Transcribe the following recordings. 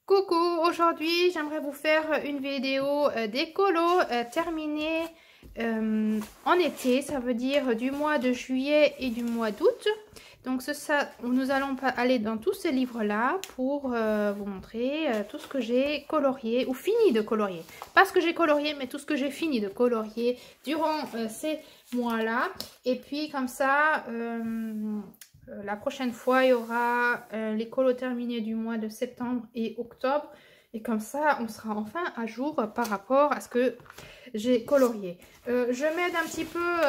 Coucou, aujourd'hui j'aimerais vous faire une vidéo des colos terminés en été, ça veut dire du mois de juillet et du mois d'août. Donc nous allons aller dans tous ces livres-là pour vous montrer tout ce que j'ai colorié ou fini de colorier. Pas ce que j'ai colorié, mais tout ce que j'ai fini de colorier durant ces mois-là. Et puis comme ça... la prochaine fois, il y aura les colos terminés du mois de septembre et octobre. Et comme ça, on sera enfin à jour par rapport à ce que j'ai colorié. Je m'aide un petit peu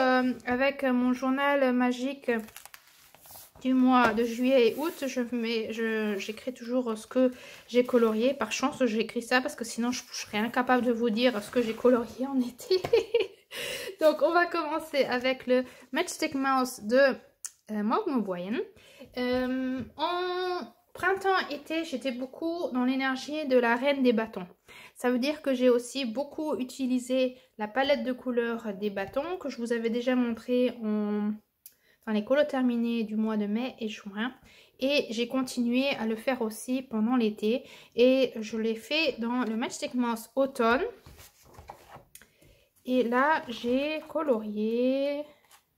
avec mon journal magique du mois de juillet et août. J'écris toujours ce que j'ai colorié. Par chance, j'écris ça parce que sinon, je serais incapable de vous dire ce que j'ai colorié en été. Donc, on va commencer avec le Matchstick Mouse de... Morgan Boyen. En printemps-été, j'étais beaucoup dans l'énergie de la reine des bâtons. Ça veut dire que j'ai aussi beaucoup utilisé la palette de couleurs des bâtons que je vous avais déjà montré dans les colos terminés du mois de mai et juin. Et j'ai continué à le faire aussi pendant l'été. Et je l'ai fait dans le Matchstick Mouse automne. Et là, j'ai colorié...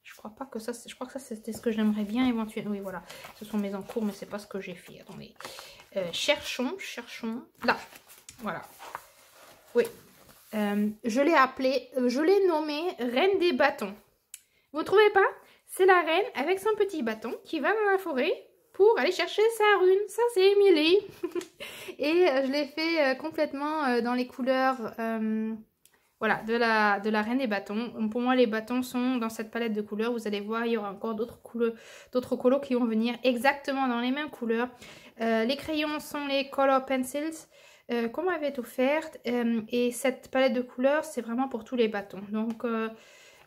Je crois pas que ça, je crois que ça c'était ce que j'aimerais bien éventuellement. Oui, voilà, ce sont mes encours, mais c'est pas ce que j'ai fait. Attendez, cherchons, là, voilà. Oui, je l'ai appelé, je l'ai nommé Reine des bâtons. Vous trouvez pas? C'est la reine avec son petit bâton qui va dans la forêt pour aller chercher sa rune. Ça, c'est Emily. Et je l'ai fait complètement dans les couleurs... voilà, de la reine des bâtons. Pour moi, les bâtons sont dans cette palette de couleurs. Vous allez voir, il y aura encore d'autres colos qui vont venir exactement dans les mêmes couleurs. Les crayons sont les Color Pencils qu'on m'avait offerte. Et cette palette de couleurs, c'est vraiment pour tous les bâtons. Donc,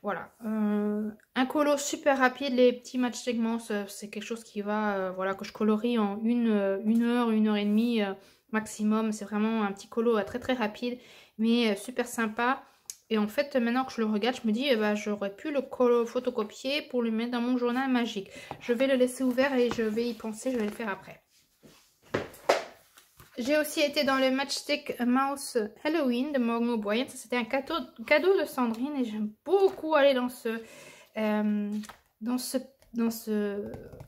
voilà. Un colo super rapide. Les petits Matchstick Mouse, c'est quelque chose qui va, voilà, que je colorie en une heure et demie maximum. C'est vraiment un petit colo très très rapide, mais super sympa. Et en fait, maintenant que je le regarde, je me dis, j'aurais pu le photocopier pour le mettre dans mon journal magique. Je vais le laisser ouvert et je vais y penser, je vais le faire après. J'ai aussi été dans le Matchstick Mouse Halloween de Morgan Boyen. C'était un cadeau de Sandrine et j'aime beaucoup aller dans ce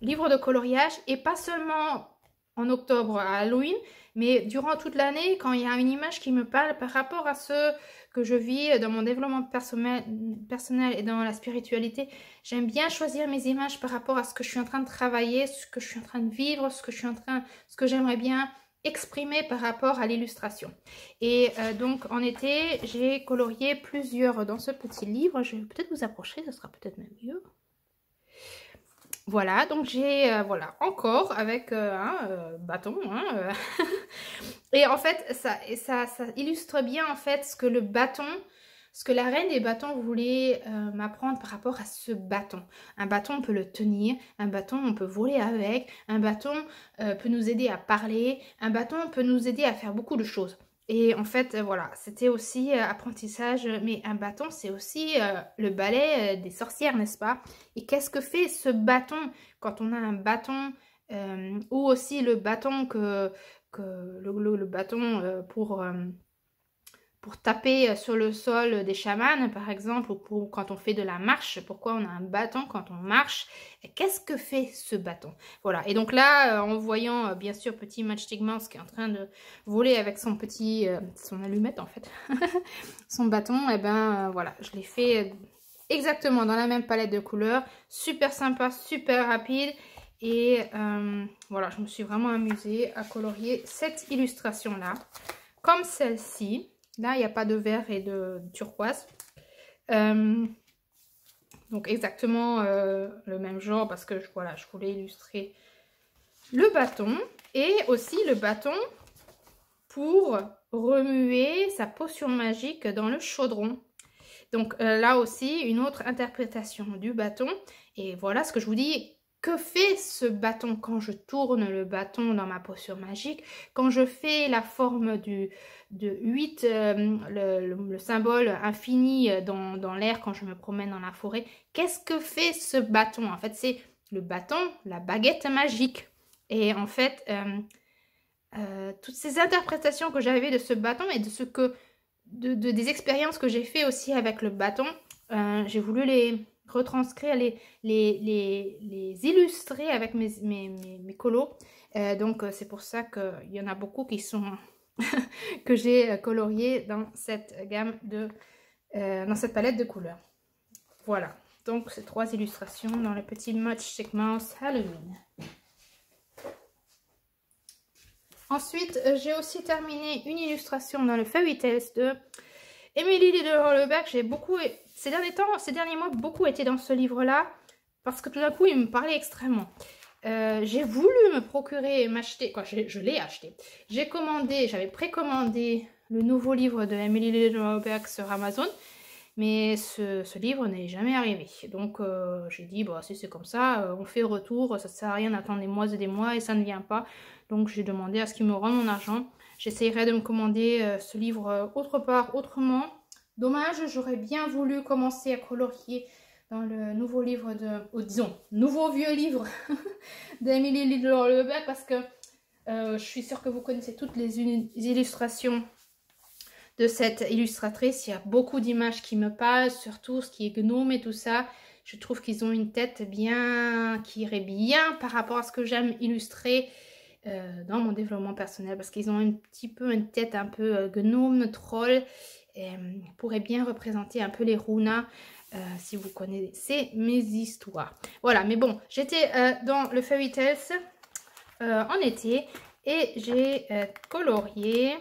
livre de coloriage. Et pas seulement en octobre à Halloween, mais durant toute l'année, quand il y a une image qui me parle par rapport à ce que je vis dans mon développement personnel et dans la spiritualité, j'aime bien choisir mes images par rapport à ce que je suis en train de travailler, ce que je suis en train de vivre, ce que j'aimerais bien exprimer par rapport à l'illustration. Et donc en été, j'ai colorié plusieurs dans ce petit livre. Je vais peut-être vous approcher, ce sera peut-être même mieux. Voilà, donc j'ai, voilà, encore avec un bâton. Et en fait, ça illustre bien en fait ce que le bâton, ce que la reine des bâtons voulait m'apprendre par rapport à ce bâton. Un bâton, on peut le tenir, un bâton, on peut voler avec, un bâton peut nous aider à parler, un bâton peut nous aider à faire beaucoup de choses. Et en fait, voilà, c'était aussi apprentissage, mais un bâton, c'est aussi le balai des sorcières, n'est-ce pas? Et qu'est-ce que fait ce bâton quand on a un bâton ou aussi le bâton le bâton pour taper sur le sol des chamans, par exemple, ou quand on fait de la marche. Pourquoi on a un bâton quand on marche? Qu'est-ce que fait ce bâton? Voilà. Et donc là, en voyant, bien sûr, petit Matchstick Mouse qui est en train de voler avec son petit... son allumette, en fait. son bâton, et ben voilà. Je l'ai fait exactement dans la même palette de couleurs. Super sympa, super rapide. Et voilà, je me suis vraiment amusée à colorier cette illustration-là. Comme celle-ci. Là, il n'y a pas de vert et de turquoise. Donc, exactement le même genre parce que voilà, je voulais illustrer le bâton. Et aussi le bâton pour remuer sa potion magique dans le chaudron. Donc, là aussi, une autre interprétation du bâton. Et voilà ce que je vous dis. Que fait ce bâton quand je tourne le bâton dans ma potion magique? Quand je fais la forme de 8, le symbole infini dans l'air quand je me promène dans la forêt, qu'est-ce que fait ce bâton? En fait, c'est le bâton, la baguette magique. Et en fait, toutes ces interprétations que j'avais de ce bâton et de ce que des expériences que j'ai fait aussi avec le bâton. J'ai voulu les retranscrire, les illustrer avec mes colos. Donc c'est pour ça qu'il y en a beaucoup qui sont que j'ai colorié dans cette gamme de dans cette palette de couleurs. Voilà, donc ces 3 illustrations dans le petit Matchstick Mouse Halloween. Ensuite, j'ai aussi terminé une illustration dans le Fairy Tales de Emily Little Hurlberg. J'ai beaucoup, ces derniers mois, beaucoup été dans ce livre-là parce que tout d'un coup, il me parlait extrêmement. J'ai voulu me procurer et m'acheter, quoi, je l'ai acheté. J'ai commandé, j'avais précommandé le nouveau livre de Emily Little Hurlberg sur Amazon, mais ce livre n'est jamais arrivé. Donc, j'ai dit, bah, si c'est comme ça, on fait retour, ça sert à rien d'attendre des mois et des mois et ça ne vient pas. Donc, j'ai demandé à ce qu'ils me rendent mon argent. J'essayerai de me commander ce livre autre part, autrement. Dommage, j'aurais bien voulu commencer à colorier dans le nouveau livre disons, nouveau vieux livre d'Emily Little Hurlberg parce que je suis sûre que vous connaissez toutes les illustrations de cette illustratrice. Il y a beaucoup d'images qui me parlent, surtout ce qui est gnome et tout ça. Je trouve qu'ils ont une tête qui irait bien par rapport à ce que j'aime illustrer dans mon développement personnel, parce qu'ils ont un petit peu une tête un peu gnome, troll, et pourrait bien représenter un peu les runas si vous connaissez mes histoires. Voilà, mais bon, j'étais dans le Fairy Tales en été et j'ai colorié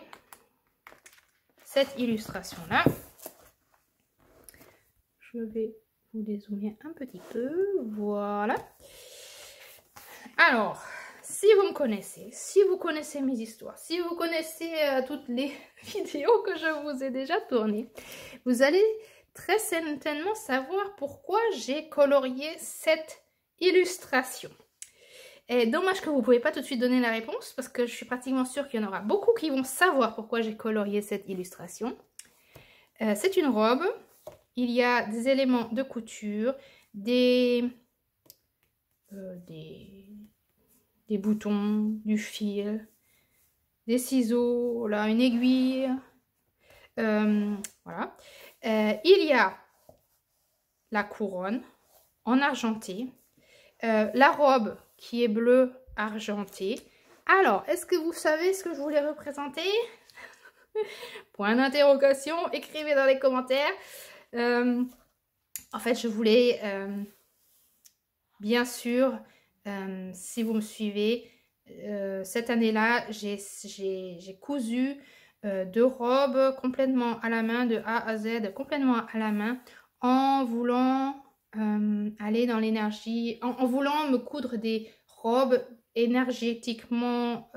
cette illustration là. Je vais vous dézoomer un petit peu, voilà. Alors, si vous me connaissez, si vous connaissez mes histoires, si vous connaissez toutes les vidéos que je vous ai déjà tournées, vous allez très certainement savoir pourquoi j'ai colorié cette illustration. Et dommage que vous ne pouvez pas tout de suite donner la réponse, parce que je suis pratiquement sûre qu'il y en aura beaucoup qui vont savoir pourquoi j'ai colorié cette illustration. C'est une robe, il y a des éléments de couture, des boutons, du fil, des ciseaux, là, une aiguille, voilà. Il y a la couronne en argenté, la robe qui est bleue argentée. Alors, est-ce que vous savez ce que je voulais représenter? Point d'interrogation, écrivez dans les commentaires. En fait, je voulais, bien sûr, si vous me suivez, cette année-là, j'ai cousu 2 robes complètement à la main, de A à Z, complètement à la main, en voulant aller dans l'énergie, en voulant me coudre des robes énergétiquement,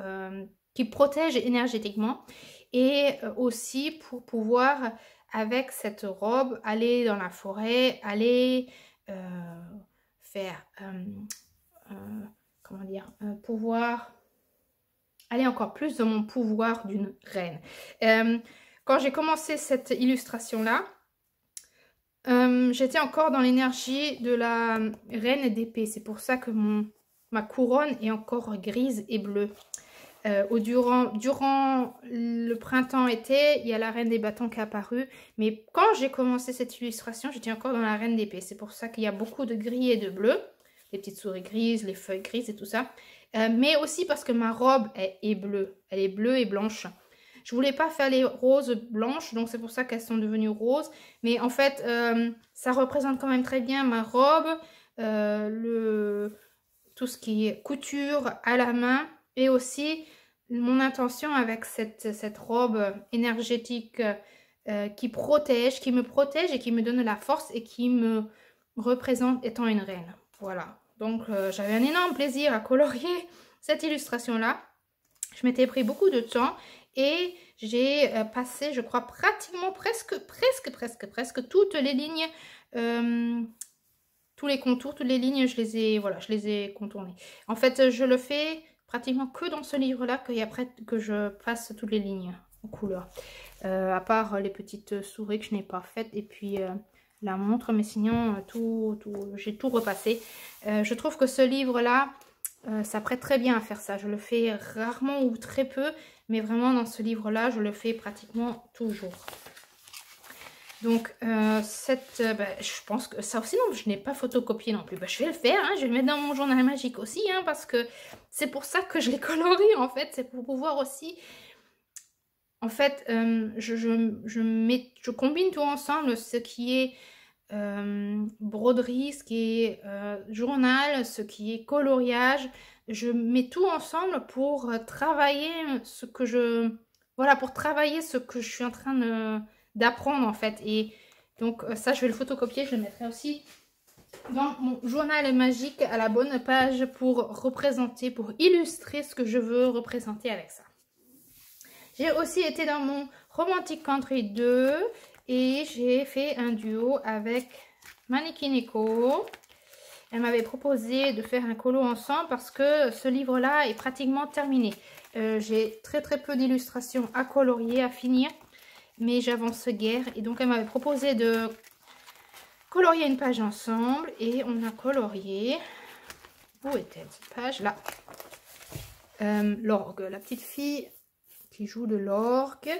qui protègent énergétiquement, et aussi pour pouvoir, avec cette robe, aller dans la forêt, aller faire, comment dire, pouvoir aller encore plus dans mon pouvoir d'une reine. Quand j'ai commencé cette illustration-là, j'étais encore dans l'énergie de la reine d'épée. C'est pour ça que ma couronne est encore grise et bleue. Durant le printemps-été, il y a la reine des bâtons qui est apparue. Mais quand j'ai commencé cette illustration, j'étais encore dans la reine d'épée. C'est pour ça qu'il y a beaucoup de gris et de bleu. Les petites souris grises, les feuilles grises et tout ça. Mais aussi parce que ma robe est bleue. Elle est bleue et blanche. Je voulais pas faire les roses blanches, donc c'est pour ça qu'elles sont devenues roses. Mais en fait, ça représente quand même très bien ma robe, tout ce qui est couture à la main. Et aussi mon intention avec cette robe énergétique qui me protège et qui me donne la force et qui me représente étant une reine. Voilà. Donc, j'avais un énorme plaisir à colorier cette illustration-là. Je m'étais pris beaucoup de temps et j'ai passé, je crois, pratiquement presque toutes les lignes, tous les contours, toutes les lignes, je les ai contournés. En fait, je le fais pratiquement que dans ce livre-là que je passe toutes les lignes en couleur. À part les petites souris que je n'ai pas faites et puis la montre, mais sinon j'ai tout repassé. Je trouve que ce livre-là ça prête très bien à faire ça. Je le fais rarement ou très peu, mais vraiment dans ce livre-là, je le fais pratiquement toujours. Donc, je pense que ça aussi, non, je n'ai pas photocopié non plus. Je vais le faire, hein, je vais le mettre dans mon journal magique aussi, hein, parce que c'est pour ça que je les colorie, en fait. C'est pour pouvoir aussi... En fait, je combine tout ensemble, ce qui est broderie, ce qui est journal, ce qui est coloriage. Je mets tout ensemble pour travailler ce que je... Voilà, pour travailler ce que je suis en train d'apprendre en fait. Et donc ça, je vais le photocopier, je le mettrai aussi dans mon journal magique à la bonne page pour représenter, pour illustrer ce que je veux représenter avec ça. J'ai aussi été dans mon Romantic Country 2 et j'ai fait un duo avec Manikineko. Elle m'avait proposé de faire un colo ensemble parce que ce livre-là est pratiquement terminé. J'ai très peu d'illustrations à colorier, à finir, mais j'avance guère. Et donc elle m'avait proposé de colorier une page ensemble et on a colorié... Où est-elle cette page? Là. L'orgue, la petite fille qui joue de l'orgue.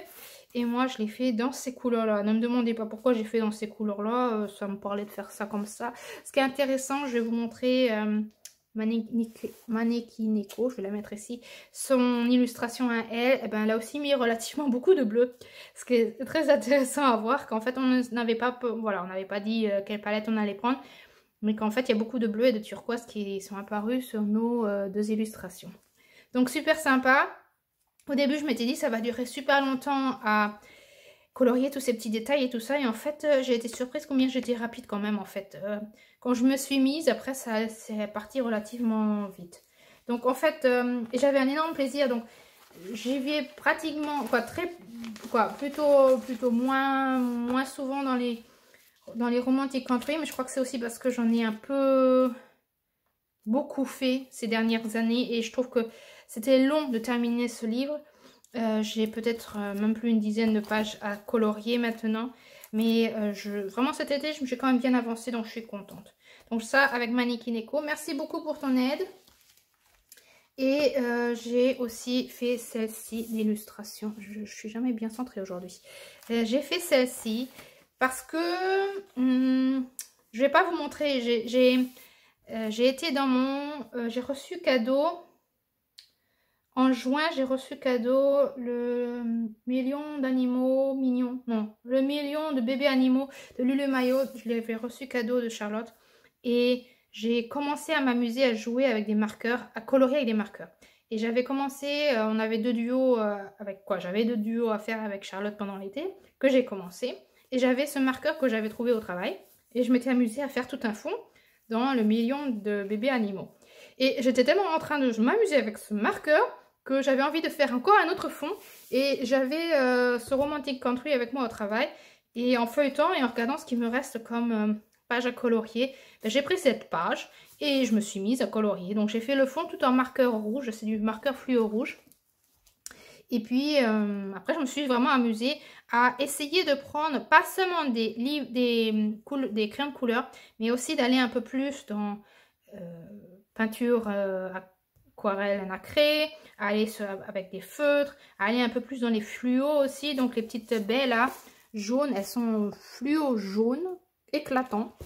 Et moi, je l'ai fait dans ces couleurs-là. Ne me demandez pas pourquoi j'ai fait dans ces couleurs-là. Ça me parlait de faire ça comme ça. Ce qui est intéressant, je vais vous montrer Manikineko. Je vais la mettre ici. Son illustration à elle, eh ben, elle a aussi mis relativement beaucoup de bleu. Ce qui est très intéressant à voir. Qu'en fait, on n'avait pas, voilà, on n'avait pas dit quelle palette on allait prendre. Mais qu'en fait, il y a beaucoup de bleu et de turquoise qui sont apparus sur nos deux illustrations. Donc, super sympa. Au début, je m'étais dit ça va durer super longtemps à colorier tous ces petits détails et tout ça. Et en fait, j'ai été surprise combien j'étais rapide quand même en fait. Quand je me suis mise, après, ça c'est parti relativement vite. Donc en fait, j'avais un énorme plaisir. Donc j'y vais pratiquement, plutôt moins souvent dans les Romantic Country. Mais je crois que c'est aussi parce que j'en ai un peu beaucoup fait ces dernières années. Et je trouve que c'était long de terminer ce livre. J'ai peut-être même plus une dizaine de pages à colorier maintenant. Mais vraiment cet été, je me suis quand même bien avancée, donc je suis contente. Donc ça avec Manikineko. Merci beaucoup pour ton aide. Et j'ai aussi fait celle-ci d'illustration. Je suis jamais bien centrée aujourd'hui. J'ai fait celle-ci parce que... je vais pas vous montrer. J'ai été dans mon... j'ai reçu cadeau... En juin, j'ai reçu cadeau le million d'animaux mignons. Non, le million de bébés animaux de Lulu Mayo. Je l'avais reçu cadeau de Charlotte. Et j'ai commencé à m'amuser à jouer avec des marqueurs, à colorier avec des marqueurs. Et j'avais commencé, on avait deux duos j'avais deux duos à faire avec Charlotte pendant l'été, que j'ai commencé. Et j'avais ce marqueur que j'avais trouvé au travail. Et je m'étais amusée à faire tout un fond dans le million de bébés animaux. Et j'étais tellement en train de m'amuser avec ce marqueur que j'avais envie de faire encore un autre fond. Et j'avais ce Romantic Country avec moi au travail. Et en feuilletant et en regardant ce qui me reste comme page à colorier, j'ai pris cette page et je me suis mise à colorier. Donc j'ai fait le fond tout en marqueur rouge. C'est du marqueur fluo rouge. Et puis après je me suis vraiment amusée à essayer de prendre pas seulement des crayons de couleur, mais aussi d'aller un peu plus dans peinture aquarelle nacrée, aller avec des feutres, aller un peu plus dans les fluos aussi. Donc les petites baies là, jaunes, elles sont fluo jaune, éclatant.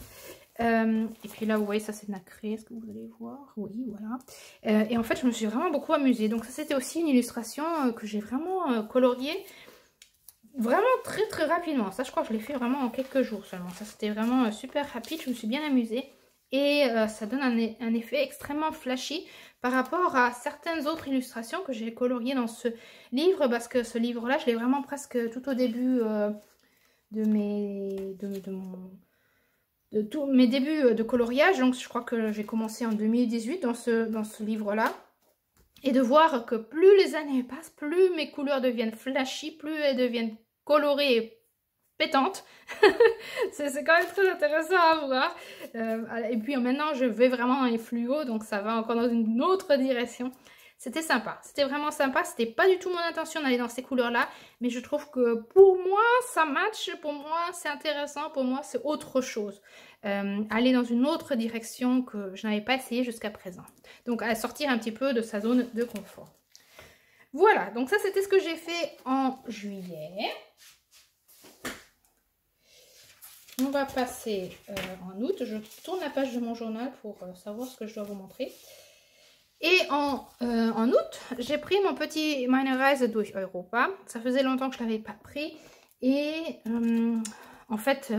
Et puis là vous voyez ça c'est nacré, est-ce que vous allez voir? Oui, voilà. Et en fait je me suis vraiment beaucoup amusée. Donc ça c'était aussi une illustration que j'ai vraiment coloriée vraiment très rapidement. Ça je crois que je l'ai fait vraiment en quelques jours seulement. Ça c'était vraiment super rapide, je me suis bien amusée. Et ça donne un effet extrêmement flashy par rapport à certaines autres illustrations que j'ai coloriées dans ce livre. Parce que ce livre-là, je l'ai vraiment presque tout au début de tous mes débuts de coloriage. Donc je crois que j'ai commencé en 2018 dans ce livre-là. Et de voir que plus les années passent, plus mes couleurs deviennent flashy, plus elles deviennent colorées et pétante. C'est quand même très intéressant à voir. Et puis maintenant je vais vraiment dans les fluos, donc ça va encore dans une autre direction. c'était sympa. C'était vraiment sympa. C'était pas du tout mon intention d'aller dans ces couleurs-là. Mais je trouve que pour moi, ça match. Pour moi, c'est intéressant. Pour moi, c'est autre chose. Aller dans une autre direction que je n'avais pas essayé jusqu'à présent. Donc, à sortir un petit peu de sa zone de confort. Voilà. Donc, ça, c'était ce que j'ai fait en juillet. On va passer en août. Je tourne la page de mon journal pour savoir ce que je dois vous montrer. Et en août, j'ai pris mon petit Meine Reise durch Europa. Ça faisait longtemps que je ne l'avais pas pris. Et en fait,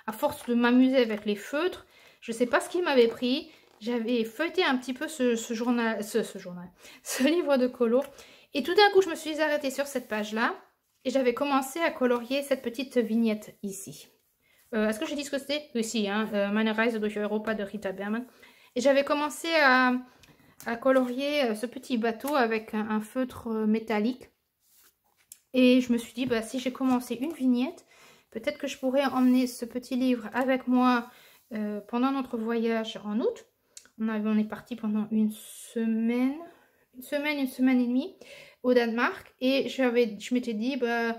à force de m'amuser avec les feutres, je ne sais pas ce qui m'avait pris. J'avais feuilleté un petit peu ce livre de colo. Et tout d'un coup, je me suis arrêtée sur cette page-là. Et j'avais commencé à colorier cette petite vignette ici. Est-ce que j'ai dit ce que c'était? Oui, si, hein, Meine Reise durch Europa de Rita Berman. Et j'avais commencé à colorier ce petit bateau avec un feutre métallique. Et je me suis dit, bah, si j'ai commencé une vignette, peut-être que je pourrais emmener ce petit livre avec moi pendant notre voyage en août. On est parti pendant une semaine et demie au Danemark. Et je m'étais dit, bah,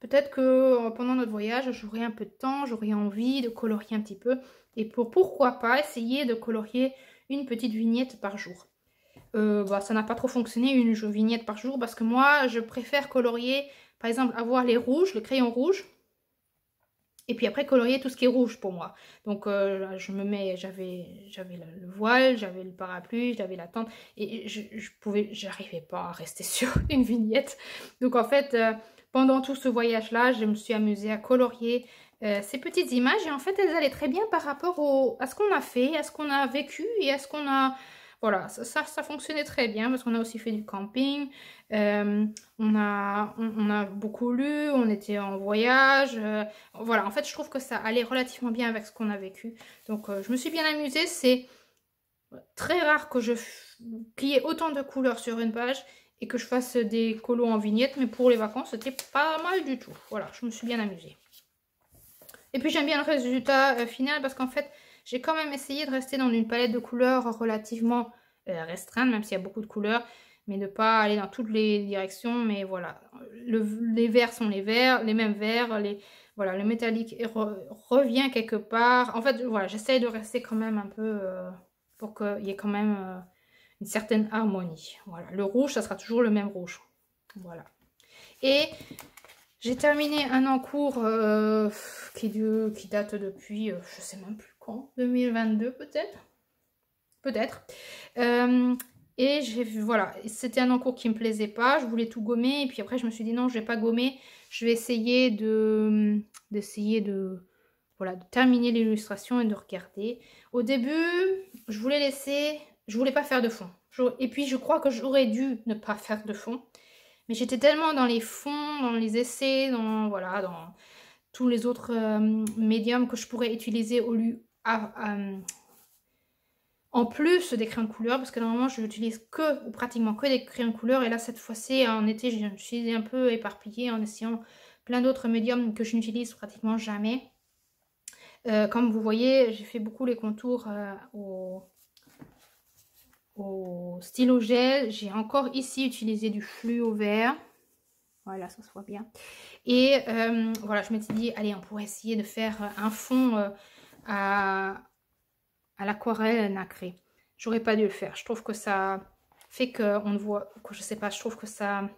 peut-être que pendant notre voyage, j'aurai un peu de temps, j'aurai envie de colorier un petit peu. Et pourquoi pas essayer de colorier une petite vignette par jour. Bah, ça n'a pas trop fonctionné, une vignette par jour, parce que moi, je préfère colorier, par exemple, avoir les rouges, le crayon rouge, et puis après colorier tout ce qui est rouge pour moi. Donc, j'avais le voile, j'avais le parapluie, j'avais la tente, et j'arrivais pas à rester sur une vignette. Donc, en fait, pendant tout ce voyage-là, je me suis amusée à colorier ces petites images et en fait elles allaient très bien par rapport à ce qu'on a fait, à ce qu'on a vécu et à ce qu'on a... Voilà, ça fonctionnait très bien parce qu'on a aussi fait du camping, on a beaucoup lu, on était en voyage, voilà, en fait je trouve que ça allait relativement bien avec ce qu'on a vécu. Donc je me suis bien amusée, c'est très rare qu'il y ait autant de couleurs sur une page et que je fasse des colos en vignette, mais pour les vacances c'était pas mal du tout. Voilà, je me suis bien amusée. Et puis j'aime bien le résultat final parce qu'en fait, j'ai quand même essayé de rester dans une palette de couleurs relativement restreinte, même s'il y a beaucoup de couleurs, mais de ne pas aller dans toutes les directions. Mais voilà, les verts sont les verts, les mêmes verts, voilà, le métallique revient quelque part. En fait, voilà, j'essaye de rester quand même un peu pour qu'il y ait quand même une certaine harmonie. Voilà, le rouge, ça sera toujours le même rouge. Voilà. Et... j'ai terminé un encours qui date depuis, je sais même plus quand, 2022 peut-être. Peut-être. Et voilà, c'était un encours qui me plaisait pas, je voulais tout gommer. Et puis après, je me suis dit non, je vais pas gommer. Je vais essayer de terminer l'illustration et de regarder. Au début, je voulais pas faire de fond. Et puis, je crois que j'aurais dû ne pas faire de fond. Mais j'étais tellement dans les fonds, dans les essais, dans tous les autres médiums que je pourrais utiliser en plus des crayons de couleur. Parce que normalement, je n'utilise ou pratiquement que des crayons de couleur. Et là, cette fois-ci, en été, je suis un peu éparpillée en essayant plein d'autres médiums que je n'utilise pratiquement jamais. Comme vous voyez, j'ai fait beaucoup les contours au stylo gel. J'ai encore ici utilisé du fluo vert. Voilà, ça se voit bien. Et voilà, je m'étais dit, allez, on pourrait essayer de faire un fond à l'aquarelle nacrée. J'aurais pas dû le faire. Je trouve que ça fait qu'on ne voit, je sais pas, je trouve que ça...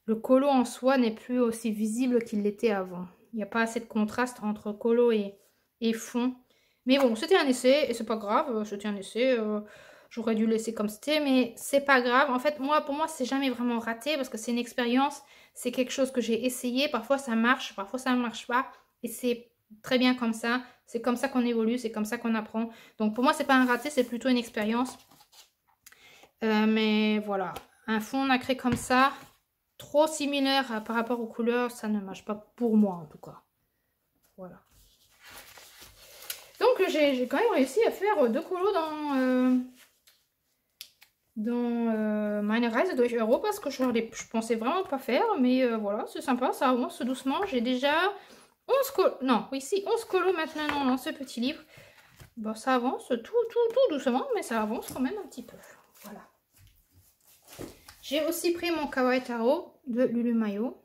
le colo en soi n'est plus aussi visible qu'il l'était avant. Il n'y a pas assez de contraste entre colo et fond. Mais bon, c'était un essai et c'est pas grave. C'était un essai... j'aurais dû le laisser comme c'était, mais c'est pas grave. En fait, pour moi, c'est jamais vraiment raté parce que c'est une expérience. C'est quelque chose que j'ai essayé. Parfois, ça marche, parfois, ça ne marche pas. Et c'est très bien comme ça. C'est comme ça qu'on évolue, c'est comme ça qu'on apprend. Donc, pour moi, c'est pas un raté, c'est plutôt une expérience. Mais voilà, un fond nacré comme ça, trop similaire par rapport aux couleurs, ça ne marche pas pour moi en tout cas. Voilà. Donc, j'ai quand même réussi à faire 2 colos dans Meine Reise durch Europa, parce que je pensais vraiment pas faire, mais voilà, c'est sympa, ça avance doucement. J'ai déjà 11 colos, non, oui, si, 11 colos maintenant dans ce petit livre. Bon, ça avance tout doucement, mais ça avance quand même un petit peu. Voilà. J'ai aussi pris mon Kawaii Taro de Lulu Mayo.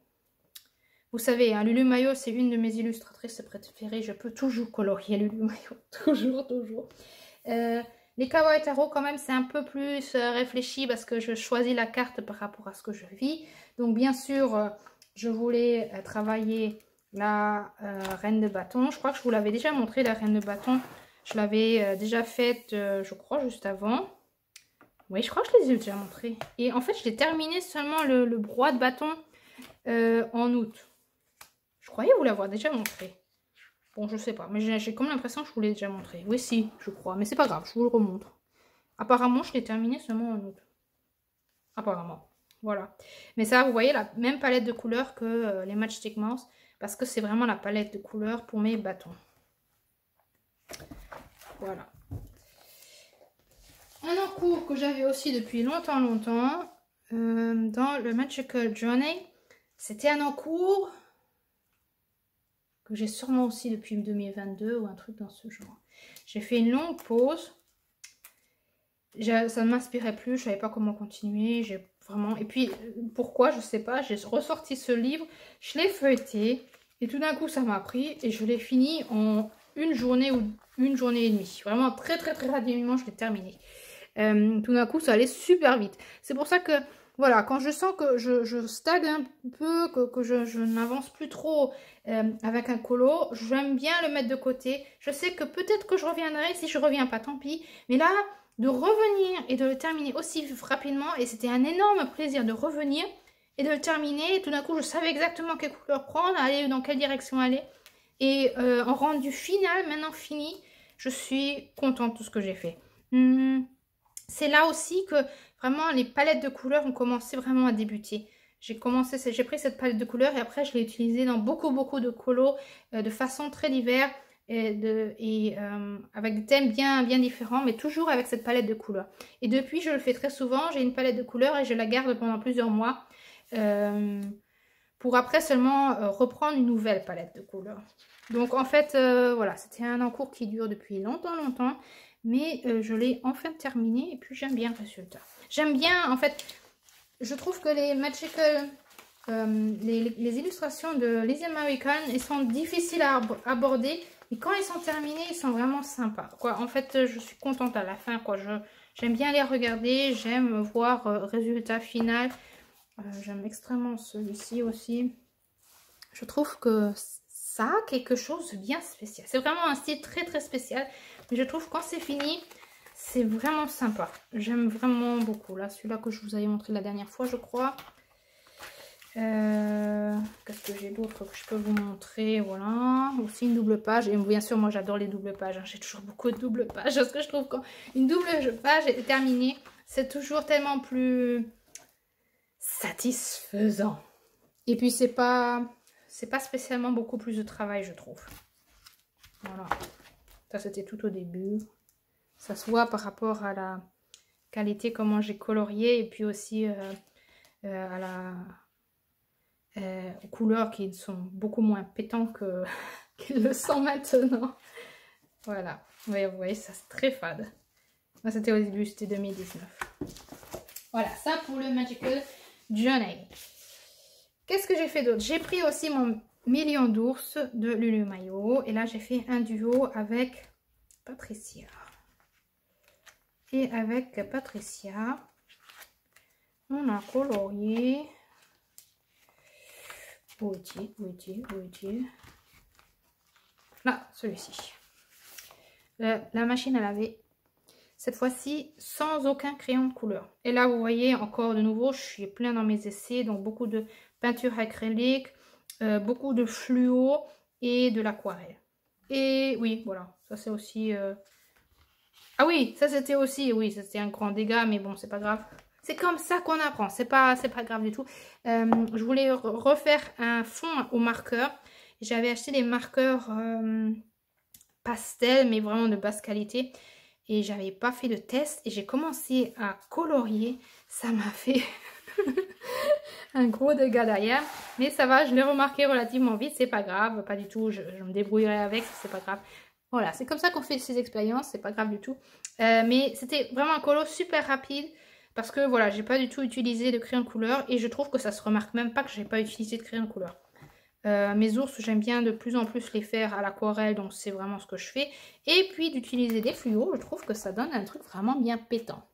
Vous savez, hein, Lulu Mayo, c'est une de mes illustratrices préférées. Je peux toujours colorier Lulu Mayo. Toujours. Les Kawaii Taro, quand même, c'est un peu plus réfléchi parce que je choisis la carte par rapport à ce que je vis. Donc, bien sûr, je voulais travailler la reine de bâton. Je crois que je vous l'avais déjà montré, la reine de bâton. Je l'avais déjà faite, je crois, juste avant. Oui, je crois que je les ai déjà montrés. Et en fait, je l'ai terminé seulement le broie de bâton en août. Je croyais vous l'avoir déjà montré. Bon, je sais pas. Mais j'ai comme l'impression que je vous l'ai déjà montré. Oui, si, je crois. Mais c'est pas grave, je vous le remontre. Apparemment, je l'ai terminé seulement en août. Apparemment. Voilà. Mais ça, vous voyez, la même palette de couleurs que les Matchstick Mouse. Parce que c'est vraiment la palette de couleurs pour mes bâtons. Voilà. Un encours que j'avais aussi depuis longtemps, dans le Magical Journey. C'était un encours que j'ai sûrement aussi depuis 2022 ou un truc dans ce genre. J'ai fait une longue pause. Ça ne m'inspirait plus, je savais pas comment continuer. J'ai vraiment... Et puis, pourquoi, je sais pas, j'ai ressorti ce livre, je l'ai feuilleté, et tout d'un coup, ça m'a pris, et je l'ai fini en une journée ou une journée et demie. Vraiment très rapidement, je l'ai terminé. Tout d'un coup, ça allait super vite. C'est pour ça que... Voilà, quand je sens que je stagne un peu, que je n'avance plus trop avec un colo, j'aime bien le mettre de côté. Je sais que peut-être que je reviendrai, si je reviens pas, tant pis. Mais là, de revenir et de le terminer aussi rapidement, et c'était un énorme plaisir de revenir et de le terminer. Et tout d'un coup, je savais exactement quelle couleur prendre, aller dans quelle direction aller. Et en rendu final, maintenant fini, je suis contente de tout ce que j'ai fait. C'est là aussi que vraiment les palettes de couleurs ont commencé vraiment à débuter. J'ai pris cette palette de couleurs et après je l'ai utilisée dans beaucoup de colos de façon très diverse et avec des thèmes bien différents, mais toujours avec cette palette de couleurs. Et depuis, je le fais très souvent, j'ai une palette de couleurs et je la garde pendant plusieurs mois pour après seulement reprendre une nouvelle palette de couleurs. Donc en fait, voilà, c'était un encours qui dure depuis longtemps. Mais je l'ai enfin terminé et puis j'aime bien le résultat. J'aime bien, en fait, je trouve que les Magical, les illustrations de Lizzie American, elles sont difficiles à aborder. Mais quand elles sont terminées, elles sont vraiment sympas. Quoi. En fait, je suis contente à la fin. J'aime bien les regarder, j'aime voir le résultat final. J'aime extrêmement celui-ci aussi. Je trouve que ça a quelque chose de bien spécial. C'est vraiment un style très spécial. Mais je trouve quand c'est fini, c'est vraiment sympa. J'aime vraiment beaucoup. Là, celui-là que je vous avais montré la dernière fois, je crois. Qu'est-ce que j'ai d'autre que je peux vous montrer? Voilà. Aussi une double page. Et bien sûr, moi, j'adore les doubles pages. Hein. J'ai toujours beaucoup de doubles pages. Parce que je trouve quand une double page est terminée, c'est toujours tellement plus satisfaisant. Et puis, c'est pas spécialement beaucoup plus de travail, je trouve. Voilà. Ça, c'était tout au début. Ça se voit par rapport à la qualité, comment j'ai colorié. Et puis aussi aux couleurs qui sont beaucoup moins pétantes qu'ils le sont maintenant. Voilà. Vous voyez, ça c'est très fade. Moi, c'était au début, c'était 2019. Voilà, ça pour le Magical Journey. Qu'est-ce que j'ai fait d'autre? J'ai pris aussi mon Million d'ours de Lulu Mayo. Et là, j'ai fait un duo avec Patricia. Et avec Patricia, on a colorié. Où est-il? Là, celui-ci. La machine à laver. Cette fois-ci, sans aucun crayon de couleur. Et là, vous voyez, encore de nouveau, je suis plein dans mes essais. Donc, beaucoup de peinture acrylique. Beaucoup de fluo et de l'aquarelle. Et oui, voilà, ça c'est aussi... Ah oui, ça c'était aussi, oui, c'était un grand dégât, mais bon, c'est pas grave. C'est comme ça qu'on apprend, c'est pas grave du tout. Je voulais refaire un fond au marqueur. J'avais acheté des marqueurs pastel, mais vraiment de basse qualité. Et j'avais pas fait de test et j'ai commencé à colorier. Ça m'a fait... un gros dégât derrière, mais ça va, je l'ai remarqué relativement vite, c'est pas grave, pas du tout, je me débrouillerai avec, c'est pas grave. Voilà, c'est comme ça qu'on fait ces expériences, c'est pas grave du tout. Mais c'était vraiment un colo super rapide, parce que voilà, j'ai pas du tout utilisé de crayon de couleur et je trouve que ça se remarque même pas que j'ai pas utilisé de crayon de couleur. Mes ours, j'aime bien de plus en plus les faire à l'aquarelle, donc c'est vraiment ce que je fais. Et puis d'utiliser des fluos, je trouve que ça donne un truc vraiment bien pétant.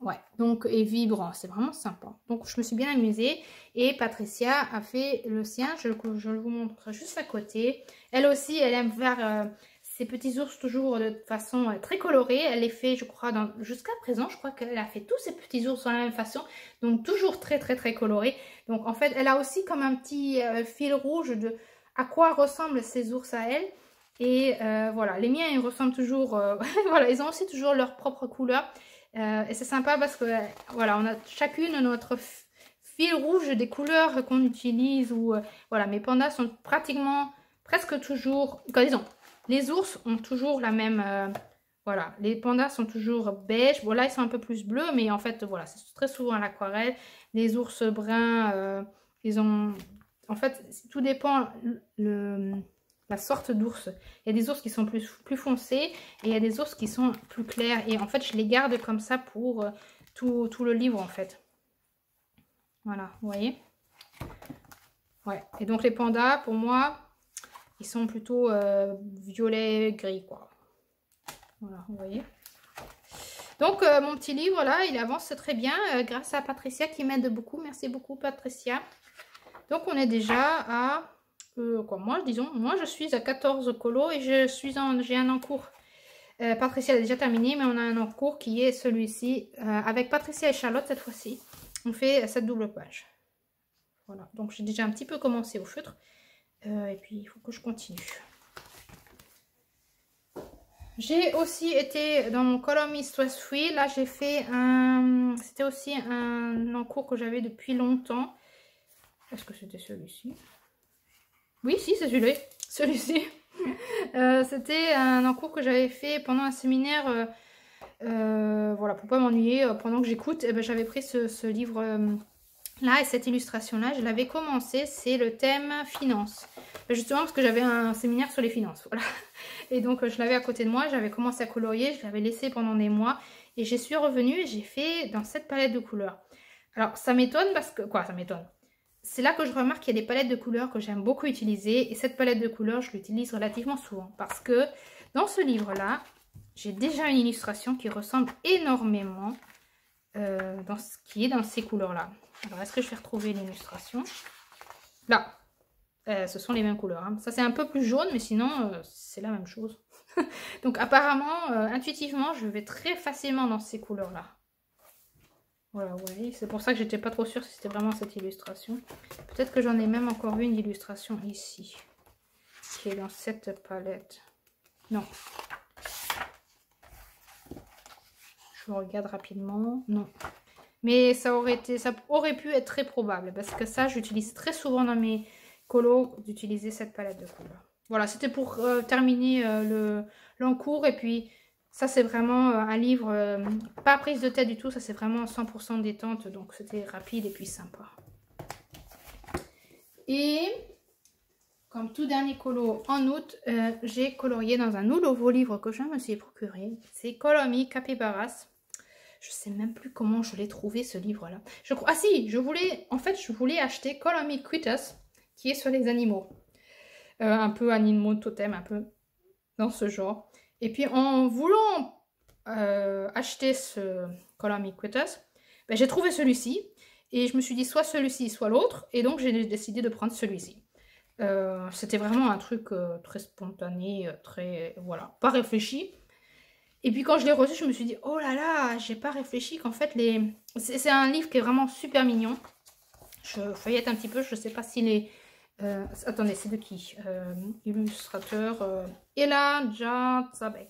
Ouais, donc, et vibrant, c'est vraiment sympa. Donc, je me suis bien amusée. Et Patricia a fait le sien, je le vous montre juste à côté. Elle aussi, elle aime faire ses petits ours toujours de façon très colorée. Elle les fait, je crois, jusqu'à présent, je crois qu'elle a fait tous ses petits ours de la même façon. Donc, toujours très, très, très coloré. Donc, en fait, elle a aussi comme un petit fil rouge de à quoi ressemblent ces ours à elle. Et voilà, les miens, ils ressemblent toujours... voilà, ils ont aussi toujours leur propre couleur. Et c'est sympa parce que voilà, on a chacune notre fil rouge des couleurs qu'on utilise. Ou voilà, mes pandas sont presque toujours... Disons, les ours ont toujours la même... voilà, les pandas sont toujours beige. Bon, là, ils sont un peu plus bleus, mais en fait, voilà, c'est très souvent à l'aquarelle. Les ours bruns, ils ont... En fait, tout dépend la sorte d'ours. Il y a des ours qui sont plus foncés et il y a des ours qui sont plus clairs. Et en fait, je les garde comme ça pour tout le livre, en fait. Voilà, vous voyez. Ouais, et donc les pandas, pour moi, ils sont plutôt violet-gris, quoi. Voilà, vous voyez. Donc, mon petit livre, là, il avance très bien grâce à Patricia qui m'aide beaucoup. Merci beaucoup, Patricia. Donc, on est déjà à... moi je suis à 14 colos et j'ai un encours. Patricia a déjà terminé, mais on a un encours qui est celui-ci. Avec Patricia et Charlotte, cette fois-ci, on fait cette double page. Voilà, donc j'ai déjà un petit peu commencé au feutre. Et puis, il faut que je continue. J'ai aussi été dans mon Color Me Stress Free. Là, j'ai fait un... C'était aussi un encours que j'avais depuis longtemps. Est-ce que c'était celui-ci? Oui, si, c'est celui-là. Celui-ci. C'était un encours que j'avais fait pendant un séminaire. Voilà, pour pas m'ennuyer pendant que j'écoute. J'avais pris ce livre là et cette illustration-là. Je l'avais commencé. C'est le thème finance. Justement parce que j'avais un séminaire sur les finances. Voilà. Et donc, je l'avais à côté de moi. J'avais commencé à colorier. Je l'avais laissé pendant des mois. Et j'y suis revenue et j'ai fait dans cette palette de couleurs. Alors, ça m'étonne parce que... Quoi, ça m'étonne? C'est là que je remarque qu'il y a des palettes de couleurs que j'aime beaucoup utiliser. Et cette palette de couleurs, je l'utilise relativement souvent. Parce que dans ce livre-là, j'ai déjà une illustration qui ressemble énormément dans ce qui est dans ces couleurs-là. Alors, est-ce que je vais retrouver l'illustration? Là. Ce sont les mêmes couleurs. Hein. Ça, c'est un peu plus jaune, mais sinon, c'est la même chose. Donc, apparemment, intuitivement, je vais très facilement dans ces couleurs-là. Voilà, vous voyez, c'est pour ça que j'étais pas trop sûre si c'était vraiment cette illustration. Peut-être que j'en ai même encore une illustration ici, qui est dans cette palette. Non. Je regarde rapidement. Non. Mais ça aurait pu être très probable, parce que ça, j'utilise très souvent dans mes colos d'utiliser cette palette de couleurs. Voilà, c'était pour terminer l'encours, et puis... Ça, c'est vraiment un livre, pas prise de tête du tout. Ça, c'est vraiment 100% détente. Donc, c'était rapide et puis sympa. Et, comme tout dernier colo en août, j'ai colorié dans un nouveau livre que je me suis procuré. C'est Color Me Capybaras. Je sais même plus comment je l'ai trouvé, ce livre-là. Ah si, je voulais acheter Color Me Critters, qui est sur les animaux. Un peu animaux totem, un peu dans ce genre. Et puis, en voulant acheter ce Color Me Critters, j'ai trouvé celui-ci. Et je me suis dit soit celui-ci, soit l'autre. Et donc, j'ai décidé de prendre celui-ci. C'était vraiment un truc très spontané, très... Voilà, pas réfléchi. Et puis, quand je l'ai reçu, je me suis dit, oh là là, j'ai pas réfléchi qu'en fait, c'est un livre qui est vraiment super mignon. Je feuillette un petit peu, je sais pas s'il est... attendez, c'est de qui? Illustrateur Ella Jatzabek.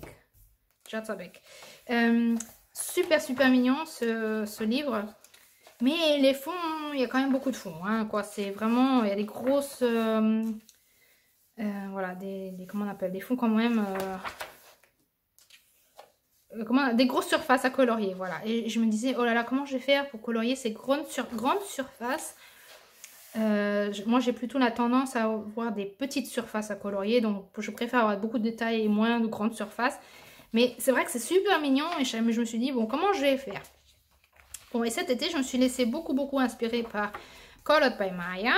Super mignon ce livre. Mais les fonds, il y a quand même beaucoup de fonds. Hein, quoi. C'est vraiment, il y a des grosses... voilà, comment on appelle? Des fonds quand même... des grosses surfaces à colorier. Voilà. Et je me disais, oh là là, comment je vais faire pour colorier ces grandes surfaces? Moi j'ai plutôt la tendance à avoir des petites surfaces à colorier, donc je préfère avoir beaucoup de détails et moins de grandes surfaces. Mais c'est vrai que c'est super mignon et je me suis dit, bon, comment je vais faire? Bon, et cet été, je me suis laissée beaucoup inspirée par Colored by Maya.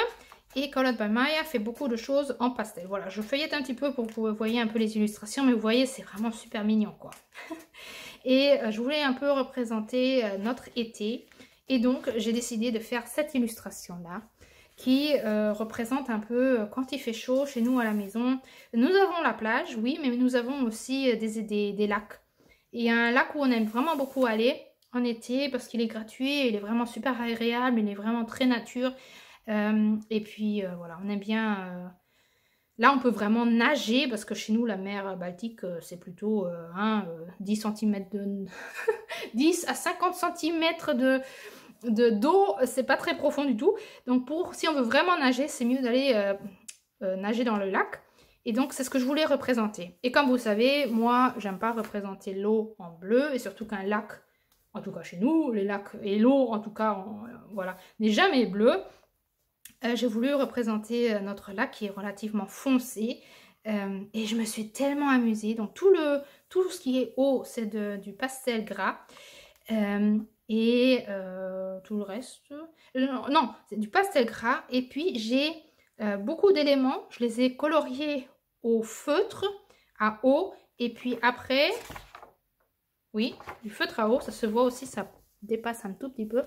Et Colored by Maya fait beaucoup de choses en pastel. Voilà, je feuillette un petit peu pour que vous voyez un peu les illustrations, mais vous voyez, c'est vraiment super mignon, quoi. Et je voulais un peu représenter notre été. Et donc, j'ai décidé de faire cette illustration-là, qui représente un peu quand il fait chaud chez nous à la maison. Nous avons la plage, oui, mais nous avons aussi des lacs. Il y a un lac où on aime vraiment beaucoup aller en été parce qu'il est gratuit, il est vraiment super agréable, il est vraiment très nature. Et puis voilà, on aime bien... Là, on peut vraiment nager parce que chez nous, la mer Baltique, c'est plutôt 10 cm de... 10 à 50 cm d'eau, c'est pas très profond du tout. Donc, si on veut vraiment nager, c'est mieux d'aller nager dans le lac. Et donc, c'est ce que je voulais représenter. Et comme vous savez, moi, j'aime pas représenter l'eau en bleu et surtout qu'un lac, en tout cas chez nous, les lacs et l'eau, en tout cas, voilà, n'est jamais bleu. J'ai voulu représenter notre lac qui est relativement foncé et je me suis tellement amusée. Donc tout ce qui est haut, c'est du pastel gras et tout le reste, non, c'est du pastel gras. Et puis j'ai beaucoup d'éléments, je les ai coloriés au feutre à eau et puis après, oui, du feutre à eau, ça se voit aussi, ça dépasse un tout petit peu.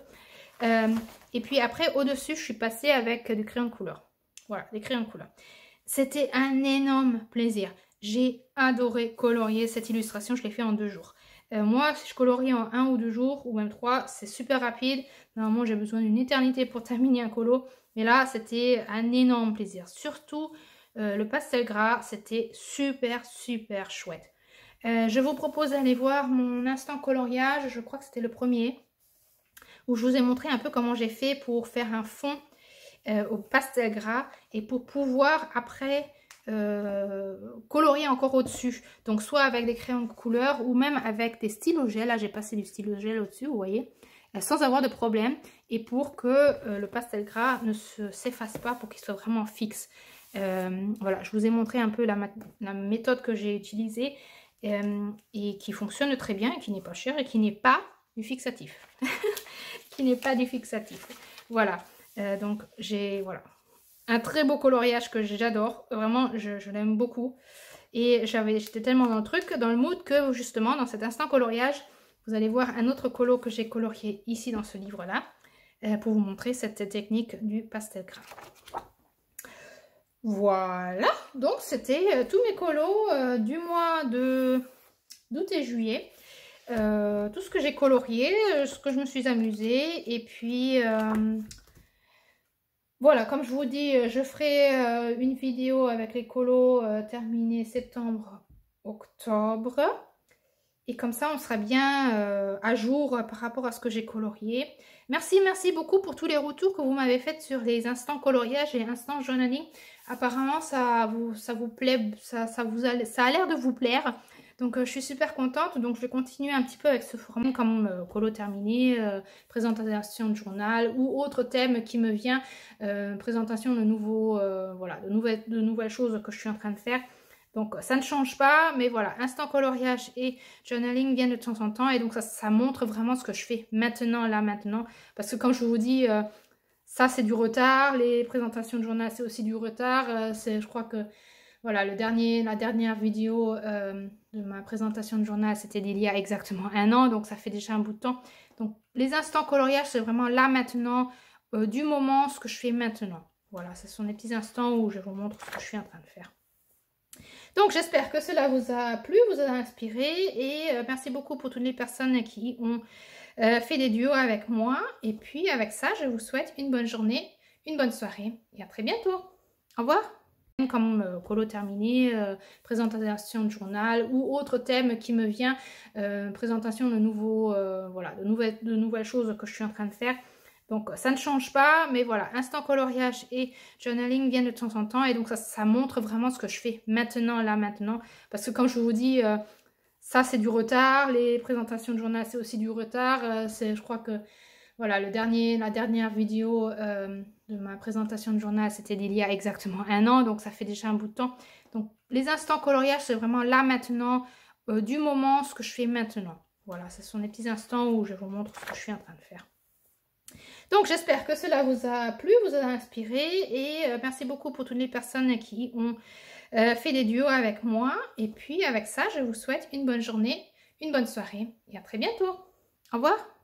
Et puis après, au-dessus, je suis passée avec du crayon de couleur. Voilà, des crayons de couleur. C'était un énorme plaisir. J'ai adoré colorier cette illustration. Je l'ai fait en 2 jours. Moi, si je colorie en 1 ou 2 jours, ou même 3, c'est super rapide. Normalement, j'ai besoin d'une éternité pour terminer un colo. Mais là, c'était un énorme plaisir. Surtout, le pastel gras, c'était super chouette. Je vous propose d'aller voir mon instant coloriage. Je crois que c'était le premier, où je vous ai montré un peu comment j'ai fait pour faire un fond au pastel gras et pour pouvoir après colorier encore au-dessus. Donc soit avec des crayons de couleur ou même avec des stylos gel. Là j'ai passé du stylo gel au-dessus, vous voyez, sans avoir de problème. Et pour que le pastel gras ne s'efface pas, pour qu'il soit vraiment fixe. Voilà, je vous ai montré un peu la méthode que j'ai utilisée et qui fonctionne très bien, et qui n'est pas chère et qui n'est pas du fixatif. Qui n'est pas du fixatif. Voilà, donc j'ai un très beau coloriage que j'adore. Vraiment, je l'aime beaucoup. Et j'étais tellement dans le truc, dans le mood, que justement, dans cet instant coloriage, vous allez voir un autre colo que j'ai colorié ici dans ce livre-là, pour vous montrer cette technique du pastel gras. Voilà, donc c'était tous mes colos du mois d'août et juillet. Tout ce que j'ai colorié, ce que je me suis amusée. Et puis voilà, comme je vous dis, je ferai une vidéo avec les colos terminés septembre-octobre. Et comme ça, on sera bien à jour par rapport à ce que j'ai colorié. Merci beaucoup pour tous les retours que vous m'avez fait sur les instants coloriage et instants journaling. Apparemment, ça vous plaît, ça a l'air de vous plaire. Donc, je suis super contente. Donc, je vais continuer un petit peu avec ce format comme colo terminé, présentation de journal ou autre thème qui me vient, présentation de de nouvelles choses que je suis en train de faire. Donc, ça ne change pas, mais voilà, instant coloriage et journaling viennent de temps en temps. Et donc, ça montre vraiment ce que je fais maintenant, là, maintenant. Parce que comme je vous dis, ça, c'est du retard. Les présentations de journal, c'est aussi du retard. Je crois que, voilà, la dernière vidéo de ma présentation de journal, c'était d'il y a exactement 1 an. Donc, ça fait déjà un bout de temps. Donc, les instants coloriage, c'est vraiment là, maintenant, du moment, ce que je fais maintenant. Voilà, ce sont des petits instants où je vous montre ce que je suis en train de faire. Donc j'espère que cela vous a plu, vous a inspiré et merci beaucoup pour toutes les personnes qui ont fait des duos avec moi. Et puis avec ça, je vous souhaite une bonne journée, une bonne soirée et à très bientôt. Au revoir. Comme colo terminé, présentation de journal ou autre thème qui me vient, présentation de de nouvelles choses que je suis en train de faire. Donc, ça ne change pas, mais voilà, instant coloriage et journaling viennent de temps en temps. Et donc, ça montre vraiment ce que je fais maintenant, là, maintenant. Parce que comme je vous dis, ça, c'est du retard. Les présentations de journal, c'est aussi du retard. Je crois que, voilà, la dernière vidéo de ma présentation de journal, c'était d'il y a exactement 1 an. Donc, ça fait déjà un bout de temps. Donc, les instants coloriage, c'est vraiment là, maintenant, du moment, ce que je fais maintenant. Voilà, ce sont des petits instants où je vous montre ce que je suis en train de faire. Donc j'espère que cela vous a plu, vous a inspiré et merci beaucoup pour toutes les personnes qui ont fait des duos avec moi. Et puis avec ça, je vous souhaite une bonne journée, une bonne soirée et à très bientôt. Au revoir.